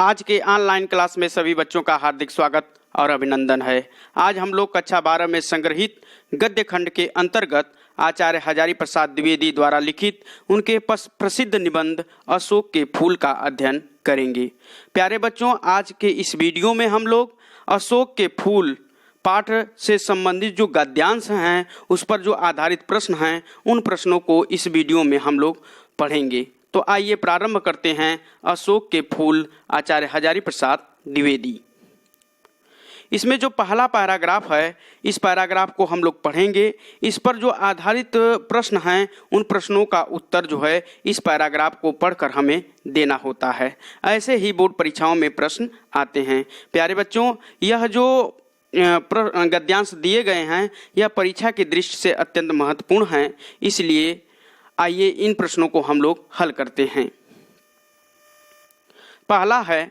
आज के online class में सभी बच्चों का हार्दिक स्वागत और अभिनंदन है। आज हम लोग कक्षा 12 में संग्रहित गद्य खंड के अंतर्गत आचार्य हजारी प्रसाद द्विवेदी द्वारा लिखित उनके प्रसिद्ध निबंध अशोक के फूल का अध्ययन करेंगे। प्यारे बच्चों, आज के इस वीडियो में हम लोग अशोक के फूल पाठ से संबंधित जो गद्यांश हैं उस पर जो आधारित प्रश्न हैं उन प्रश्नों को इस वीडियो में हम लोग पढ़ेंगे। तो आइए प्रारंभ करते हैं अशोक के फूल आचार्य हजारी प्रसाद द्विवेदी। इसमें जो पहला पैराग्राफ है इस पैराग्राफ को हम लोग पढ़ेंगे। इस पर जो आधारित प्रश्न हैं उन प्रश्नों का उत्तर जो है इस पैराग्राफ को पढ़कर हमें देना होता है। ऐसे ही बोर्ड परीक्षाओं में प्रश्न आते हैं। प्यारे बच्चों, यह जो गद्यांश दिए गए हैं यह परीक्षा की दृष्टि से अत्यंत महत्वपूर्ण हैं। इसलिए आइए इन प्रश्नों को हम लोग हल करते हैं। पहला है,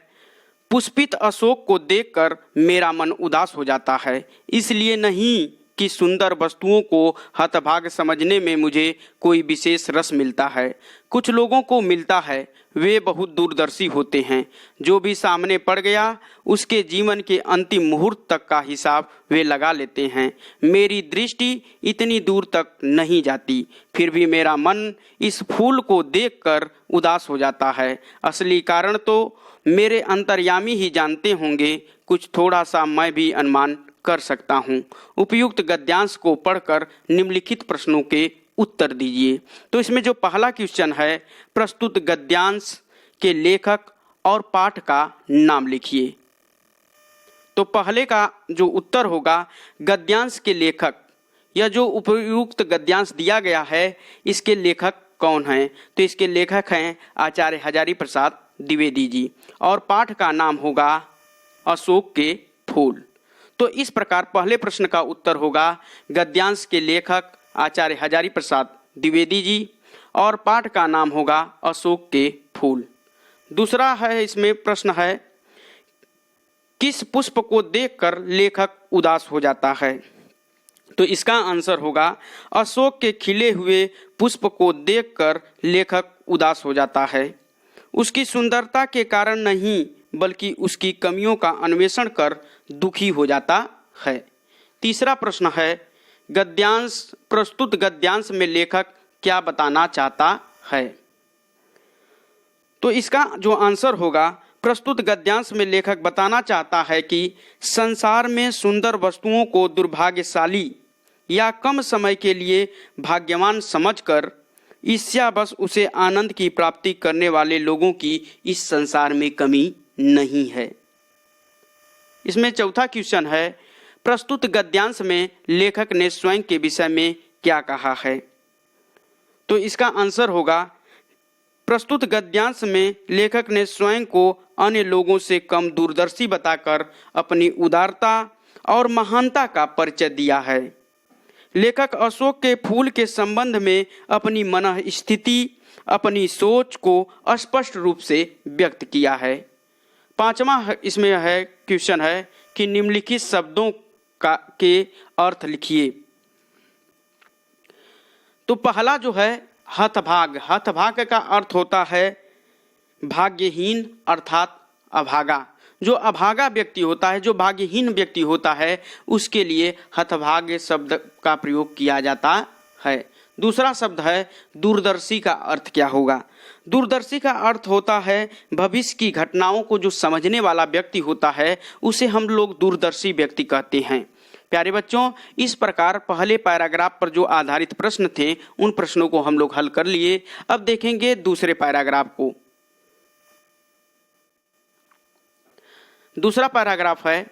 पुष्पित अशोक को देखकर मेरा मन उदास हो जाता है, इसलिए नहीं कि सुंदर वस्तुओं को हतभाग समझने में मुझे कोई विशेष रस मिलता है। कुछ लोगों को मिलता है, वे बहुत दूरदर्शी होते हैं। जो भी सामने पड़ गया उसके जीवन के अंतिम मुहूर्त तक का हिसाब वे लगा लेते हैं। मेरी दृष्टि इतनी दूर तक नहीं जाती, फिर भी मेरा मन इस फूल को देखकर उदास हो जाता है। असली कारण तो मेरे अंतर्यामी ही जानते होंगे, कुछ थोड़ा सा मैं भी अनुमान कर सकता हूँ। उपयुक्त गद्यांश को पढ़कर निम्नलिखित प्रश्नों के उत्तर दीजिए। तो इसमें जो पहला क्वेश्चन है, प्रस्तुत गद्यांश के लेखक और पाठ का नाम लिखिए। तो पहले का जो उत्तर होगा गद्यांश के लेखक। यह जो उपयुक्त गद्यांश दिया गया है इसके लेखक कौन हैं? तो इसके लेखक हैं आचार्य हजारी प्रसाद द्विवेदी जी और पाठ का नाम होगा अशोक के फूल। तो इस प्रकार पहले प्रश्न का उत्तर होगा गद्यांश के लेखक आचार्य हजारी प्रसाद द्विवेदी जी और पाठ का नाम होगा अशोक के फूल। दूसरा है, इसमें प्रश्न है, किस पुष्प को देखकर लेखक उदास हो जाता है? तो इसका आंसर होगा अशोक के खिले हुए पुष्प को देखकर लेखक उदास हो जाता है। उसकी सुंदरता के कारण नहीं बल्कि उसकी कमियों का अन्वेषण कर दुखी हो जाता है। तीसरा प्रश्न है, प्रस्तुत गद्यांश में लेखक क्या बताना चाहता है? तो इसका जो आंसर होगा, प्रस्तुत गद्यांश में लेखक बताना चाहता है कि संसार में सुंदर वस्तुओं को दुर्भाग्यशाली या कम समय के लिए भाग्यवान समझकर ईर्ष्यावश उसे आनंद की प्राप्ति करने वाले लोगों की इस संसार में कमी नहीं है। इसमें चौथा क्वेश्चन है, प्रस्तुत गद्यांश में लेखक ने स्वयं के विषय में क्या कहा है? तो इसका आंसर होगा, प्रस्तुत गद्यांश में लेखक ने स्वयं को अन्य लोगों से कम दूरदर्शी बताकर अपनी उदारता और महानता का परिचय दिया है। लेखक अशोक के फूल के संबंध में अपनी मन स्थिति, अपनी सोच को स्पष्ट रूप से व्यक्त किया है। पांचवा इसमें है क्वेश्चन है कि निम्नलिखित शब्दों के अर्थ लिखिए। तो पहला जो है हतभाग। हतभाग का अर्थ होता है भाग्यहीन अर्थात अभागा। जो अभागा व्यक्ति होता है, जो भाग्यहीन व्यक्ति होता है, उसके लिए हतभाग्य शब्द का प्रयोग किया जाता है। दूसरा शब्द है दूरदर्शी। का अर्थ क्या होगा? दूरदर्शी का अर्थ होता है भविष्य की घटनाओं को जो समझने वाला व्यक्ति होता है उसे हम लोग दूरदर्शी व्यक्ति कहते हैं। प्यारे बच्चों, इस प्रकार पहले पैराग्राफ पर जो आधारित प्रश्न थे उन प्रश्नों को हम लोग हल कर लिए। अब देखेंगे दूसरे पैराग्राफ को। दूसरा पैराग्राफ है,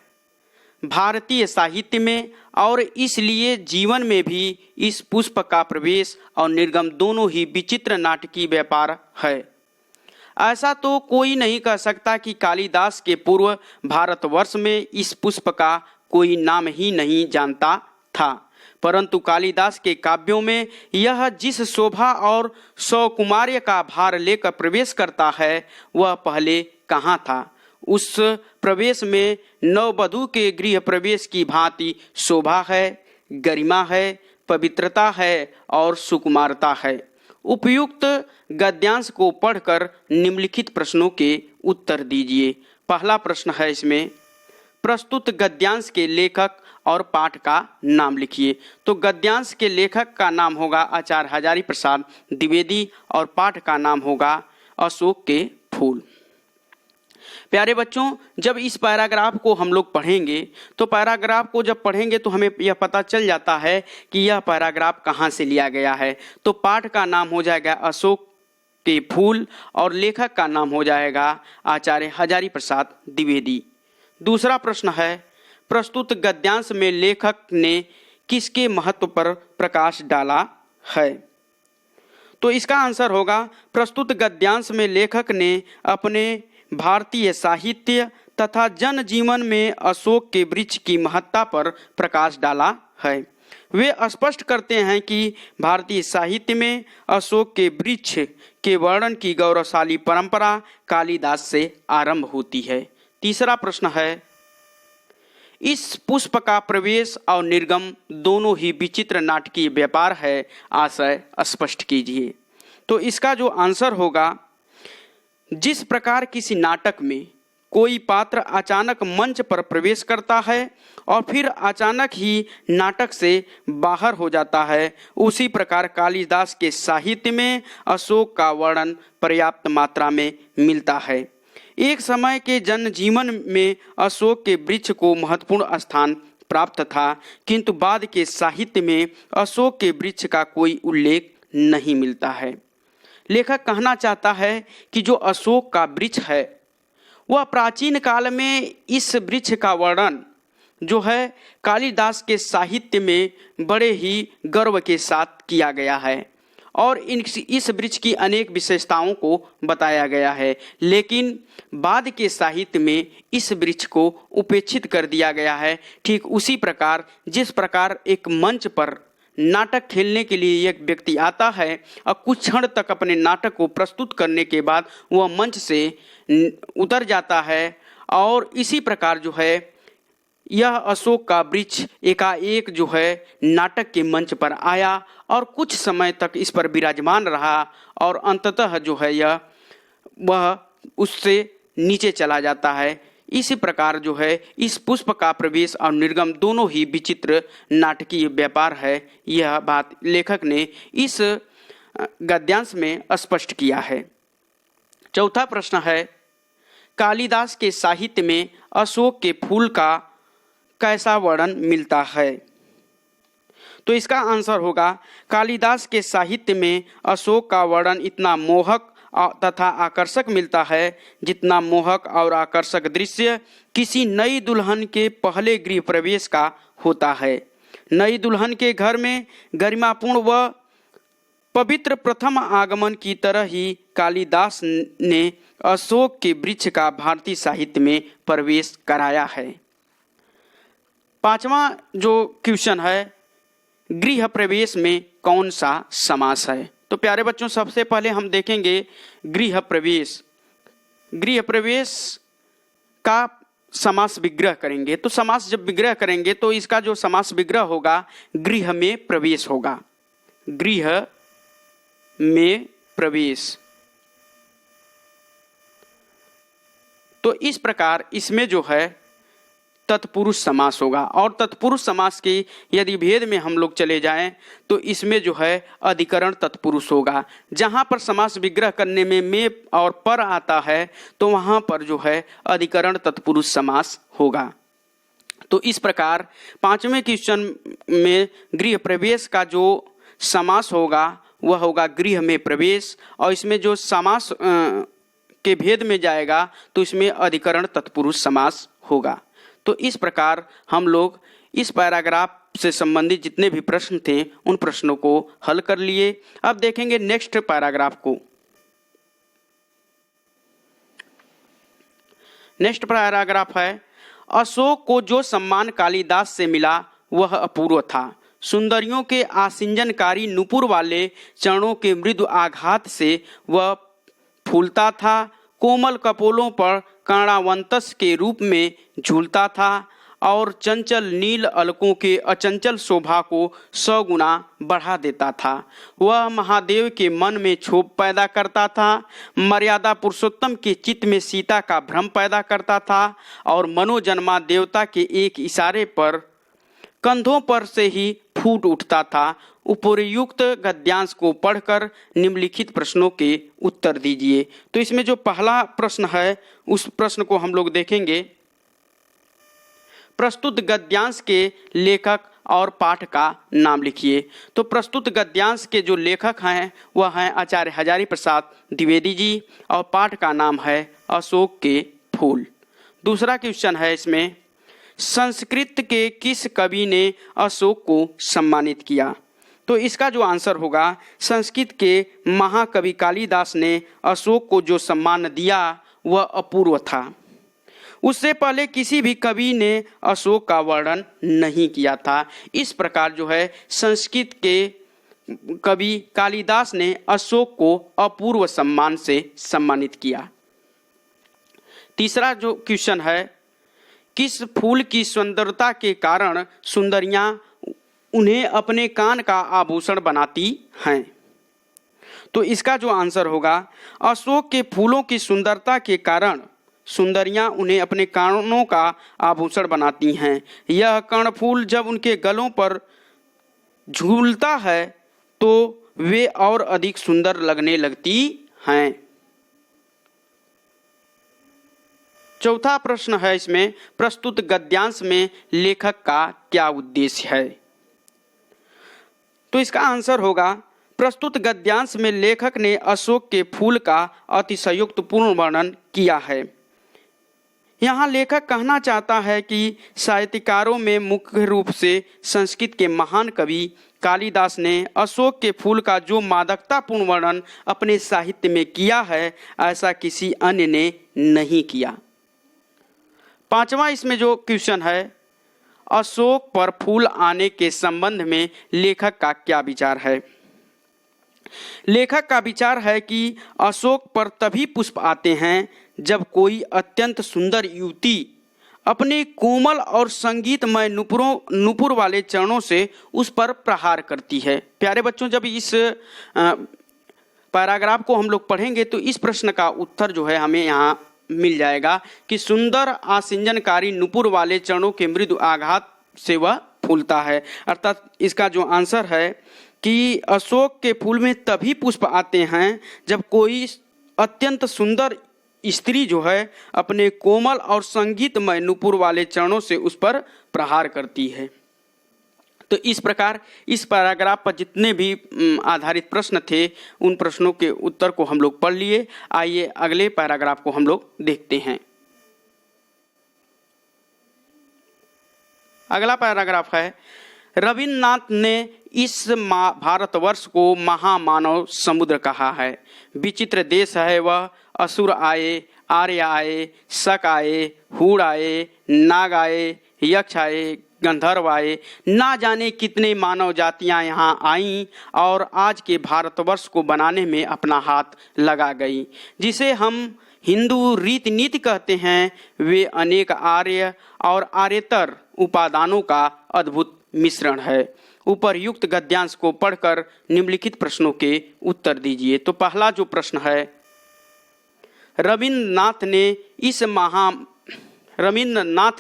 भारतीय साहित्य में और इसलिए जीवन में भी इस पुष्प का प्रवेश और निर्गम दोनों ही विचित्र नाटकीय व्यापार है। ऐसा तो कोई नहीं कह सकता कि कालिदास के पूर्व भारतवर्ष में इस पुष्प का कोई नाम ही नहीं जानता था, परंतु कालिदास के काव्यों में यह जिस शोभा और सौकुमार्य का भार लेकर प्रवेश करता है वह पहले कहाँ था। उस प्रवेश में नववधू के गृह प्रवेश की भांति शोभा है, गरिमा है, पवित्रता है और सुकुमारता है। उपयुक्त गद्यांश को पढ़कर निम्नलिखित प्रश्नों के उत्तर दीजिए। पहला प्रश्न है इसमें, प्रस्तुत गद्यांश के लेखक और पाठ का नाम लिखिए। तो गद्यांश के लेखक का नाम होगा आचार्य हजारी प्रसाद द्विवेदी और पाठ का नाम होगा अशोक के फूल। प्यारे बच्चों, जब इस पैराग्राफ को हम लोग पढ़ेंगे तो पैराग्राफ को जब पढ़ेंगे तो हमें यह पता चल जाता है कि यह पैराग्राफ कहाँ से लिया गया है। तो पाठ का नाम हो जाएगा अशोक के फूल और लेखक का नाम हो जाएगा आचार्य हजारी प्रसाद द्विवेदी। दूसरा प्रश्न है, प्रस्तुत गद्यांश में लेखक ने किसके महत्व पर प्रकाश डाला है। तो इसका आंसर होगा, प्रस्तुत गद्यांश में लेखक ने अपने भारतीय साहित्य तथा जनजीवन में अशोक के वृक्ष की महत्ता पर प्रकाश डाला है। वे स्पष्ट करते हैं कि भारतीय साहित्य में अशोक के वृक्ष के वर्णन की गौरवशाली परंपरा कालिदास से आरंभ होती है। तीसरा प्रश्न है, इस पुष्प का प्रवेश और निर्गम दोनों ही विचित्र नाटकीय व्यापार है, आशय स्पष्ट कीजिए। तो इसका जो आंसर होगा, जिस प्रकार किसी नाटक में कोई पात्र अचानक मंच पर प्रवेश करता है और फिर अचानक ही नाटक से बाहर हो जाता है, उसी प्रकार कालिदास के साहित्य में अशोक का वर्णन पर्याप्त मात्रा में मिलता है। एक समय के जनजीवन में अशोक के वृक्ष को महत्वपूर्ण स्थान प्राप्त था, किंतु बाद के साहित्य में अशोक के वृक्ष का कोई उल्लेख नहीं मिलता है। लेखक कहना चाहता है कि जो अशोक का वृक्ष है वह प्राचीन काल में इस वृक्ष का वर्णन जो है कालिदास के साहित्य में बड़े ही गर्व के साथ किया गया है और इस वृक्ष की अनेक विशेषताओं को बताया गया है, लेकिन बाद के साहित्य में इस वृक्ष को उपेक्षित कर दिया गया है। ठीक उसी प्रकार जिस प्रकार एक मंच पर नाटक खेलने के लिए एक व्यक्ति आता है और कुछ क्षण तक अपने नाटक को प्रस्तुत करने के बाद वह मंच से उतर जाता है, और इसी प्रकार जो है यह अशोक का वृक्ष एकाएक जो है नाटक के मंच पर आया और कुछ समय तक इस पर विराजमान रहा और अंततः जो है वह उससे नीचे चला जाता है। इसी प्रकार जो है इस पुष्प का प्रवेश और निर्गम दोनों ही विचित्र नाटकीय व्यापार है। यह बात लेखक ने इस गद्यांश में स्पष्ट किया है। चौथा प्रश्न है, कालिदास के साहित्य में अशोक के फूल का कैसा वर्णन मिलता है। तो इसका आंसर होगा, कालिदास के साहित्य में अशोक का वर्णन इतना मोहक तथा आकर्षक मिलता है जितना मोहक और आकर्षक दृश्य किसी नई दुल्हन के पहले गृह प्रवेश का होता है। नई दुल्हन के घर में गरिमापूर्ण व पवित्र प्रथम आगमन की तरह ही कालिदास ने अशोक के वृक्ष का भारतीय साहित्य में प्रवेश कराया है। पांचवा जो क्वेश्चन है, गृह प्रवेश में कौन सा समास है। तो प्यारे बच्चों, सबसे पहले हम देखेंगे गृह प्रवेश। गृह प्रवेश का समास विग्रह करेंगे। तो समास जब विग्रह करेंगे तो इसका जो समास विग्रह होगा गृह में प्रवेश होगा। गृह में प्रवेश। तो इस प्रकार इसमें जो है तत्पुरुष समास होगा, और तत्पुरुष समास के यदि भेद में हम लोग चले जाएं तो इसमें जो है अधिकरण तत्पुरुष होगा। जहां पर समास विग्रह करने में और पर आता है तो वहां पर जो है अधिकरण तत्पुरुष समास होगा। तो इस प्रकार पांचवें क्वेश्चन में गृह प्रवेश का जो समास होगा वह होगा गृह में प्रवेश, और इसमें जो समास के भेद में जाएगा तो इसमें अधिकरण तत्पुरुष समास होगा। तो इस प्रकार हम लोग इस पैराग्राफ से संबंधित जितने भी प्रश्न थे उन प्रश्नों को हल कर लिए। अब देखेंगे नेक्स्ट पैराग्राफ को। नेक्स्ट पैराग्राफ है, अशोक को जो सम्मान कालिदास से मिला वह अपूर्व था। सुंदरियों के आसिंजनकारी नुपुर वाले चरणों के मृदु आघात से वह फूलता था, कोमल कपोलों पर कर्णावंतस के रूप में झूलता था, और चंचल नील अलकों के अचंचल शोभा को 100 गुना बढ़ा देता था। वह महादेव के मन में क्षोभ पैदा करता था, मर्यादा पुरुषोत्तम के चित्त में सीता का भ्रम पैदा करता था और मनोजन्मा देवता के एक इशारे पर कंधों पर से ही फूट उठता था। उपर्युक्त गद्यांश को पढ़कर निम्नलिखित प्रश्नों के उत्तर दीजिए। तो इसमें जो पहला प्रश्न है उस प्रश्न को हम लोग देखेंगे। प्रस्तुत गद्यांश के लेखक और पाठ का नाम लिखिए। तो प्रस्तुत गद्यांश के जो लेखक हैं वह हैं आचार्य हजारी प्रसाद द्विवेदी जी और पाठ का नाम है अशोक के फूल। दूसरा क्वेश्चन है इसमें, संस्कृत के किस कवि ने अशोक को सम्मानित किया? तो इसका जो आंसर होगा, संस्कृत के महाकवि कालिदास ने अशोक को जो सम्मान दिया वह अपूर्व था। उससे पहले किसी भी कवि ने अशोक का वर्णन नहीं किया था। इस प्रकार जो है संस्कृत के कवि कालिदास ने अशोक को अपूर्व सम्मान से सम्मानित किया। तीसरा जो क्वेश्चन है, किस फूल की सुंदरता के कारण सुंदरियां उन्हें अपने कान का आभूषण बनाती हैं? तो इसका जो आंसर होगा, अशोक के फूलों की सुंदरता के कारण सुंदरियां उन्हें अपने कानों का आभूषण बनाती हैं। यह कर्णफूल जब उनके गलों पर झूलता है तो वे और अधिक सुंदर लगने लगती हैं। चौथा प्रश्न है इसमें, प्रस्तुत गद्यांश में लेखक का क्या उद्देश्य है? तो इसका आंसर होगा, प्रस्तुत गद्यांश में लेखक ने अशोक के फूल का अतिशयोक्तिपूर्ण वर्णन किया है। यहाँ लेखक कहना चाहता है कि साहित्यकारों में मुख्य रूप से संस्कृत के महान कवि कालिदास ने अशोक के फूल का जो मादकतापूर्ण वर्णन अपने साहित्य में किया है, ऐसा किसी अन्य ने नहीं किया। पांचवा इसमें जो क्वेश्चन है, अशोक पर फूल आने के संबंध में लेखक का क्या विचार है? लेखक का विचार है कि अशोक पर तभी पुष्प आते हैं जब कोई अत्यंत सुंदर युवती अपने कोमल और संगीतमय नुपुर वाले चरणों से उस पर प्रहार करती है। प्यारे बच्चों, जब इस पैराग्राफ को हम लोग पढ़ेंगे तो इस प्रश्न का उत्तर जो है हमें यहाँ मिल जाएगा कि सुंदर आसिंजनकारी नुपुर वाले चरणों के मृदु आघात से वह फूलता है। अर्थात इसका जो आंसर है कि अशोक के फूल में तभी पुष्प आते हैं जब कोई अत्यंत सुंदर स्त्री जो है अपने कोमल और संगीतमय नुपुर वाले चरणों से उस पर प्रहार करती है। तो इस प्रकार इस पैराग्राफ पर जितने भी आधारित प्रश्न थे उन प्रश्नों के उत्तर को हम लोग पढ़ लिए। आइए अगले पैराग्राफ को हम लोग देखते हैं। अगला पैराग्राफ है, रविन्द्रनाथ ने इस भारतवर्ष को महामानव समुद्र कहा है। विचित्र देश है वह, असुर आए, आर्य आए, शक आए, हूड़ आए, नाग आए, यक्ष आए, गंधर्व आए, ना जाने कितने मानव जातियां यहाँ आईं और आज के भारतवर्ष को बनाने में अपना हाथ लगा गई। जिसे हम हिंदू रीति नीति कहते हैं, वे अनेक आर्य और आर्यतर उपादानों का अद्भुत मिश्रण है। उपर्युक्त गद्यांश को पढ़कर निम्नलिखित प्रश्नों के उत्तर दीजिए। तो पहला जो प्रश्न है, रविन्द्रनाथ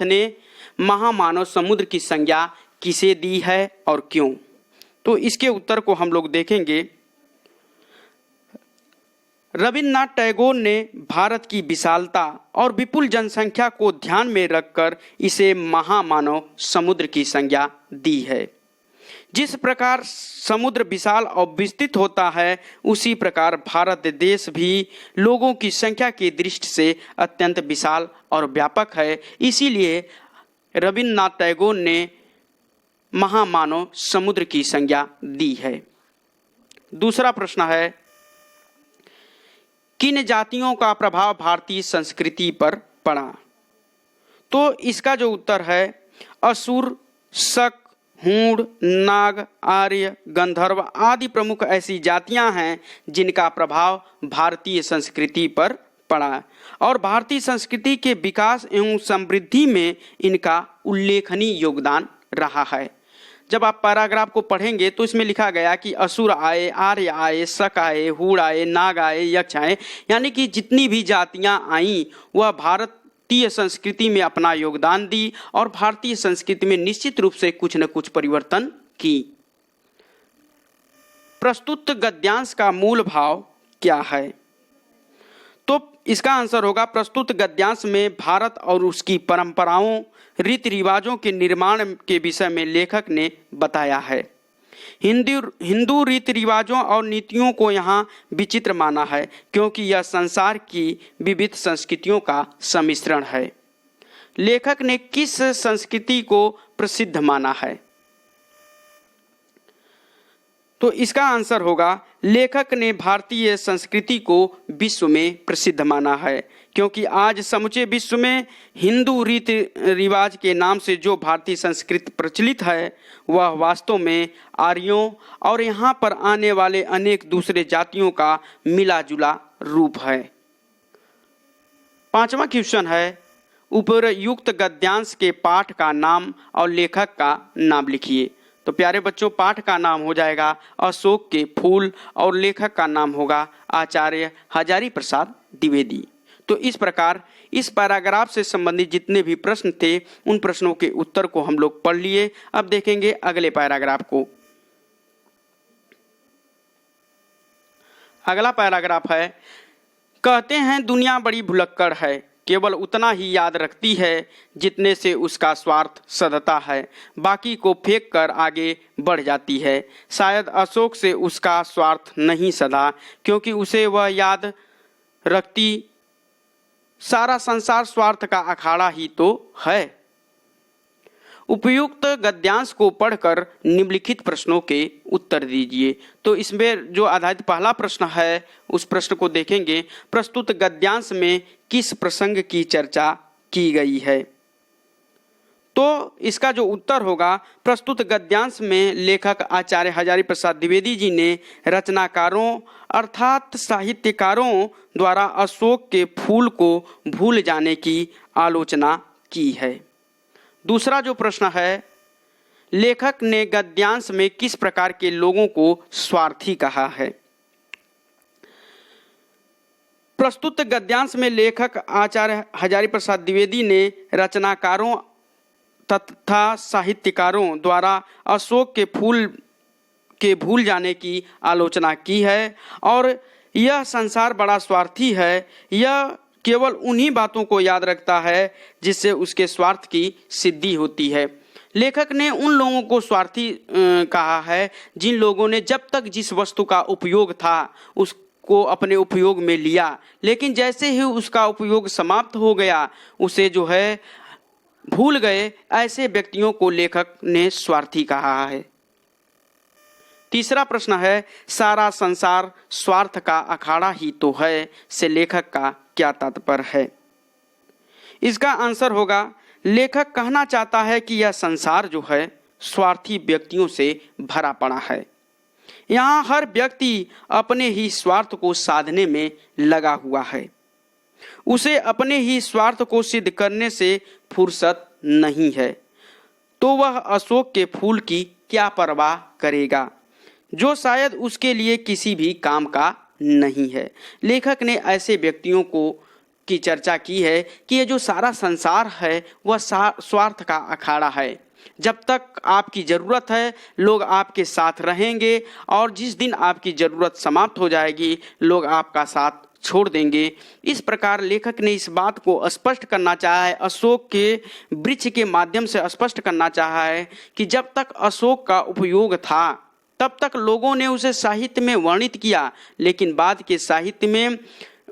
ने महामानव समुद्र की संज्ञा किसे दी है और क्यों? तो इसके उत्तर को हम लोग देखेंगे। रविन्द्रनाथ टैगोर ने भारत की विशालता और विपुल जनसंख्या को ध्यान में रखकर इसे महामानव समुद्र की संज्ञा दी है। जिस प्रकार समुद्र विशाल और विस्तृत होता है, उसी प्रकार भारत देश भी लोगों की संख्या की दृष्टि से अत्यंत विशाल और व्यापक है। इसीलिए रविन्द्रनाथ टैगोर ने महामानव समुद्र की संज्ञा दी है। दूसरा प्रश्न है, किन जातियों का प्रभाव भारतीय संस्कृति पर पड़ा? तो इसका जो उत्तर है, असुर, शक, हूण, नाग, आर्य, गंधर्व आदि प्रमुख ऐसी जातियां हैं जिनका प्रभाव भारतीय संस्कृति पर पड़ा और भारतीय संस्कृति के विकास एवं समृद्धि में इनका उल्लेखनीय योगदान रहा है। जब आप पैराग्राफ को पढ़ेंगे तो इसमें लिखा गया कि असुर आए, आर्य आए, शक आए, हूण आए, नाग आए, यक्ष आए, यानी कि जितनी भी जातियां आईं वह भारतीय संस्कृति में अपना योगदान दी और भारतीय संस्कृति में निश्चित रूप से कुछ न कुछ परिवर्तन की। प्रस्तुत गद्यांश का मूल भाव क्या है? तो इसका आंसर होगा प्रस्तुत गद्यांश में भारत और उसकी परंपराओं, रीति रिवाजों के निर्माण के विषय में लेखक ने बताया है। हिंदू रीति रिवाजों और नीतियों को यहाँ विचित्र माना है क्योंकि यह संसार की विविध संस्कृतियों का सम्मिश्रण है। लेखक ने किस संस्कृति को प्रसिद्ध माना है? तो इसका आंसर होगा लेखक ने भारतीय संस्कृति को विश्व में प्रसिद्ध माना है क्योंकि आज समूचे विश्व में हिंदू रीति रिवाज के नाम से जो भारतीय संस्कृति प्रचलित है वह वास्तव में आर्यों और यहाँ पर आने वाले अनेक दूसरे जातियों का मिला जुला रूप है। 5वां क्वेश्चन है, उपयुक्त गद्यांश के पाठ का नाम और लेखक का नाम लिखिए। तो प्यारे बच्चों, पाठ का नाम हो जाएगा अशोक के फूल और लेखक का नाम होगा आचार्य हजारी प्रसाद द्विवेदी। तो इस प्रकार इस पैराग्राफ से संबंधित जितने भी प्रश्न थे उन प्रश्नों के उत्तर को हम लोग पढ़ लिए। अब देखेंगे अगले पैराग्राफ को। अगला पैराग्राफ है, कहते हैं दुनिया बड़ी भुलक्कड़ है, केवल उतना ही याद रखती है जितने से उसका स्वार्थ सधता है, बाकी को फेंक कर आगे बढ़ जाती है। शायद अशोक से उसका स्वार्थ नहीं सधा क्योंकि उसे वह याद रखती सारा संसार स्वार्थ का अखाड़ा ही तो है। उपयुक्त गद्यांश को पढ़कर निम्नलिखित प्रश्नों के उत्तर दीजिए। तो इसमें जो आधारित पहला प्रश्न है उस प्रश्न को देखेंगे, प्रस्तुत गद्यांश में किस प्रसंग की चर्चा की गई है? तो इसका जो उत्तर होगा, प्रस्तुत गद्यांश में लेखक आचार्य हजारी प्रसाद द्विवेदी जी ने रचनाकारों अर्थात साहित्यकारों द्वारा अशोक के फूल को भूल जाने की आलोचना की है। दूसरा जो प्रश्न है, लेखक ने गद्यांश में किस प्रकार के लोगों को स्वार्थी कहा है? प्रस्तुत गद्यांश में लेखक आचार्य हजारी प्रसाद द्विवेदी ने रचनाकारों तथा साहित्यकारों द्वारा अशोक के फूल के भूल जाने की आलोचना की है और यह संसार बड़ा स्वार्थी है, यह केवल उन्हीं बातों को याद रखता है जिससे उसके स्वार्थ की सिद्धि होती है। लेखक ने उन लोगों को स्वार्थी कहा है जिन लोगों ने जब तक जिस वस्तु का उपयोग था उसको अपने उपयोग में लिया, लेकिन जैसे ही उसका उपयोग समाप्त हो गया उसे जो है भूल गए, ऐसे व्यक्तियों को लेखक ने स्वार्थी कहा है। तीसरा प्रश्न है, सारा संसार स्वार्थ का अखाड़ा ही तो है से लेखक का क्या तात्पर्य है? इसका आंसर होगा, लेखक कहना चाहता है कि यह संसार जो है स्वार्थी व्यक्तियों से भरा पड़ा है। यहाँ हर व्यक्ति अपने ही स्वार्थ को साधने में लगा हुआ है, उसे अपने ही स्वार्थ को सिद्ध करने से फुर्सत नहीं है, तो वह अशोक के फूल की क्या परवाह करेगा जो शायद उसके लिए किसी भी काम का नहीं है। लेखक ने ऐसे व्यक्तियों को की चर्चा की है कि ये जो सारा संसार है वह स्वार्थ का अखाड़ा है। जब तक आपकी ज़रूरत है लोग आपके साथ रहेंगे और जिस दिन आपकी ज़रूरत समाप्त हो जाएगी लोग आपका साथ छोड़ देंगे। इस प्रकार लेखक ने इस बात को स्पष्ट करना चाहा है, अशोक के वृक्ष के माध्यम से स्पष्ट करना चाहा है कि जब तक अशोक का उपयोग था तब तक लोगों ने उसे साहित्य में वर्णित किया, लेकिन बाद के साहित्य में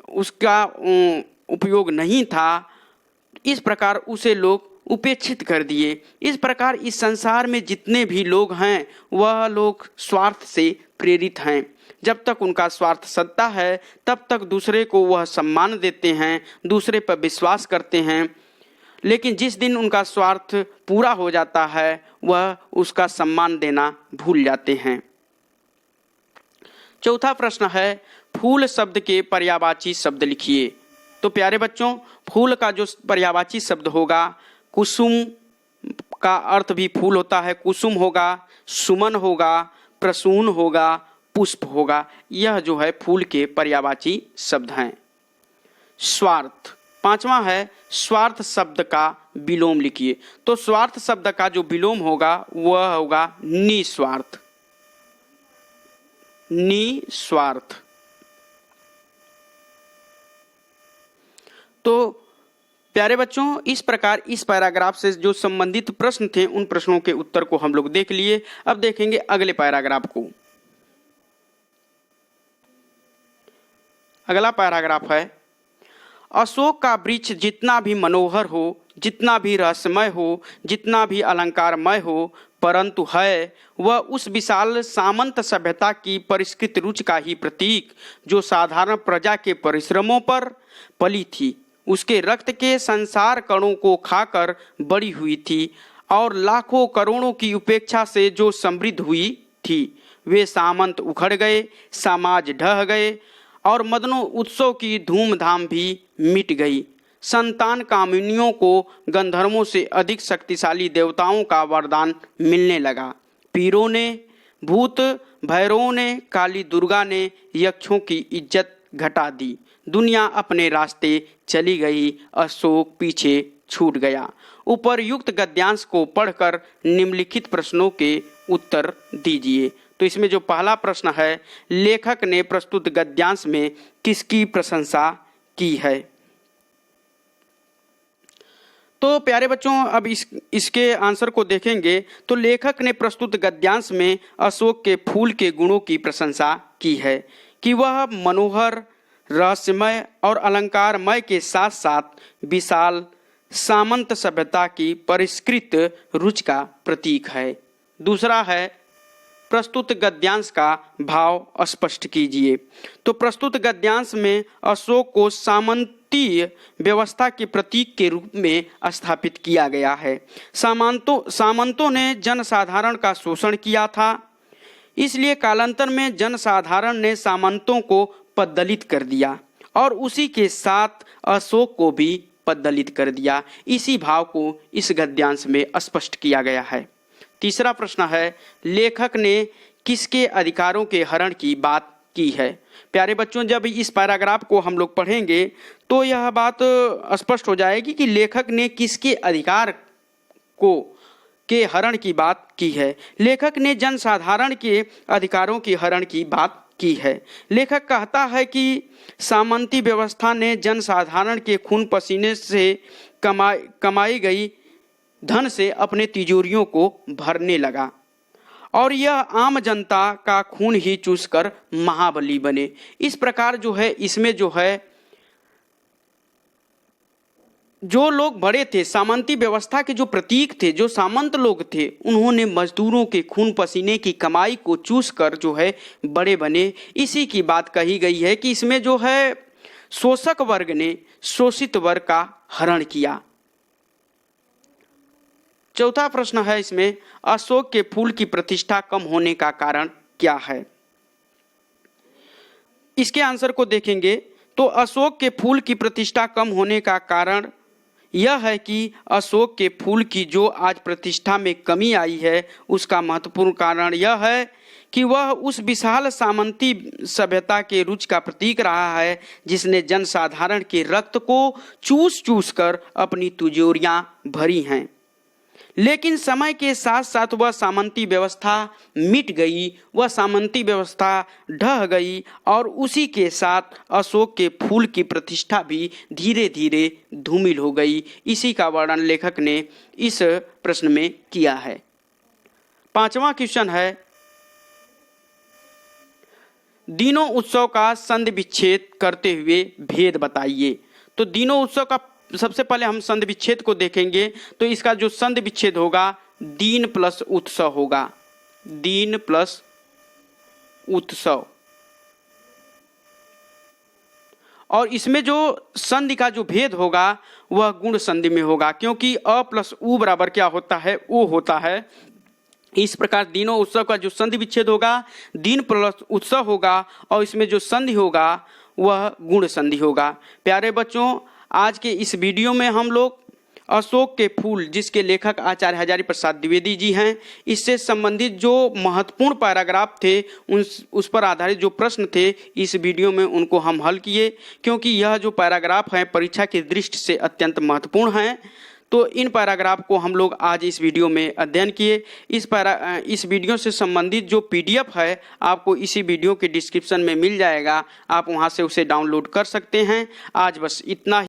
उसका उपयोग नहीं था, इस प्रकार उसे लोग उपेक्षित कर दिए। इस प्रकार इस संसार में जितने भी लोग हैं वह लोग स्वार्थ से प्रेरित हैं। जब तक उनका स्वार्थ सत्ता है तब तक दूसरे को वह सम्मान देते हैं, दूसरे पर विश्वास करते हैं, लेकिन जिस दिन उनका स्वार्थ पूरा हो जाता है वह उसका सम्मान देना भूल जाते हैं। चौथा प्रश्न है, फूल शब्द के पर्यायवाची शब्द लिखिए। तो प्यारे बच्चों, फूल का जो पर्यायवाची शब्द होगा कुसुम, का अर्थ भी फूल होता है। कुसुम होगा, सुमन होगा, प्रसून होगा, पुष्प होगा। यह जो है फूल के पर्यायवाची शब्द हैं। स्वार्थ, पांचवा है स्वार्थ शब्द का विलोम लिखिए। तो स्वार्थ शब्द का जो विलोम होगा वह होगा निस्वार्थ। निस्वार्थ। तो प्यारे बच्चों, इस प्रकार इस पैराग्राफ से जो संबंधित प्रश्न थे उन प्रश्नों के उत्तर को हम लोग देख लिए। अब देखेंगे अगले पैराग्राफ को। अगला पैराग्राफ है, अशोक का वृक्ष जितना भी मनोहर हो, जितना भी रहस्यमय हो, जितना भी अलंकारमय हो, परंतु है वह उस विशाल सामंत सभ्यता की परिष्कृत रुचि का ही प्रतीक जो साधारण प्रजा के परिश्रमों पर पली थी, उसके रक्त के संसार कणों को खाकर बड़ी हुई थी और लाखों करोड़ों की उपेक्षा से जो समृद्ध हुई थी। वे सामंत उखड़ गए, समाज ढह गए और मदनों उत्सव की धूमधाम भी मिट गई। संतान कामिनियों को गंधर्वों से अधिक शक्तिशाली देवताओं का वरदान मिलने लगा। पीरों ने, भूत भैरवों ने, काली दुर्गा ने यक्षों की इज्जत घटा दी। दुनिया अपने रास्ते चली गई, अशोक पीछे छूट गया। उपरयुक्त गद्यांश को पढ़कर निम्नलिखित प्रश्नों के उत्तर दीजिए। तो इसमें जो पहला प्रश्न है, लेखक ने प्रस्तुत गद्यांश में किसकी प्रशंसा की है? तो प्यारे बच्चों, अब इसके आंसर को देखेंगे। तो लेखक ने प्रस्तुत गद्यांश में अशोक के फूल के गुणों की प्रशंसा की है कि वह मनोहर, रहस्यमय और अलंकारमय के साथ साथ विशाल सामंत सभ्यता की परिष्कृत रुचि का प्रतीक है। दूसरा है, प्रस्तुत गद्यांश का भाव स्पष्ट कीजिए। तो प्रस्तुत गद्यांश में अशोक को सामंतीय व्यवस्था के प्रतीक के रूप में स्थापित किया गया है। सामंतों ने जनसाधारण का शोषण किया था, इसलिए कालांतर में जनसाधारण ने सामंतों को पददलित कर दिया और उसी के साथ अशोक को भी पददलित कर दिया। इसी भाव को इस गद्यांश में स्पष्ट किया गया है। तीसरा प्रश्न है, लेखक ने किसके अधिकारों के हरण की बात की है? प्यारे बच्चों, जब इस पैराग्राफ को हम लोग पढ़ेंगे तो यह बात स्पष्ट हो जाएगी कि लेखक ने किसके अधिकार के हरण की बात की है। लेखक ने जनसाधारण के अधिकारों के हरण की बात की है। लेखक कहता है कि सामंती व्यवस्था ने जनसाधारण के खून पसीने से कमाई गई धन से अपने तिजोरियों को भरने लगा और यह आम जनता का खून ही चूसकर महाबली बने। इस प्रकार जो है इसमें जो है जो लोग बड़े थे, सामंती व्यवस्था के जो प्रतीक थे, जो सामंत लोग थे, उन्होंने मजदूरों के खून पसीने की कमाई को चूस कर जो है बड़े बने। इसी की बात कही गई है कि इसमें जो है शोषक वर्ग ने शोषित वर्ग का हरण किया। चौथा प्रश्न है इसमें, अशोक के फूल की प्रतिष्ठा कम होने का कारण क्या है? इसके आंसर को देखेंगे तो अशोक के फूल की प्रतिष्ठा कम होने का कारण यह है कि अशोक के फूल की जो आज प्रतिष्ठा में कमी आई है उसका महत्वपूर्ण कारण यह है कि वह उस विशाल सामंती सभ्यता के रुचि का प्रतीक रहा है जिसने जनसाधारण के रक्त को चूस चूस कर अपनी तिजोरियां भरी हैं। लेकिन समय के साथ साथ वह सामंती व्यवस्था मिट गई, वह सामंती व्यवस्था ढह गई और उसी के साथ अशोक के फूल की प्रतिष्ठा भी धीरे धीरे धूमिल हो गई। इसी का वर्णन लेखक ने इस प्रश्न में किया है। पांचवा क्वेश्चन है, दिनों उत्सव का संधि विच्छेद करते हुए भेद बताइए। तो दिनों उत्सव का सबसे पहले हम संधि विच्छेद को देखेंगे। तो इसका जो संधि विच्छेद होगा दीन प्लस उत्सव होगा, दीन प्लस उत्सव। और इसमें जो संधि का जो भेद होगा वह गुण संधि में होगा, क्योंकि अ प्लस उ बराबर क्या होता है, ओ होता है। इस प्रकार दिनों उत्सव का जो संधि विच्छेद होगा दीन प्लस उत्सव होगा और इसमें जो संधि होगा वह गुण संधि होगा। प्यारे बच्चों, आज के इस वीडियो में हम लोग अशोक के फूल, जिसके लेखक आचार्य हजारी प्रसाद द्विवेदी जी हैं, इससे संबंधित जो महत्वपूर्ण पैराग्राफ थे, उस पर आधारित जो प्रश्न थे, इस वीडियो में उनको हम हल किए, क्योंकि यह जो पैराग्राफ हैं परीक्षा की दृष्टि से अत्यंत महत्वपूर्ण हैं। तो इन पैराग्राफ को हम लोग आज इस वीडियो में अध्ययन किए। इस वीडियो से संबंधित जो PDF है आपको इसी वीडियो के डिस्क्रिप्शन में मिल जाएगा, आप वहां से उसे डाउनलोड कर सकते हैं। आज बस इतना ही।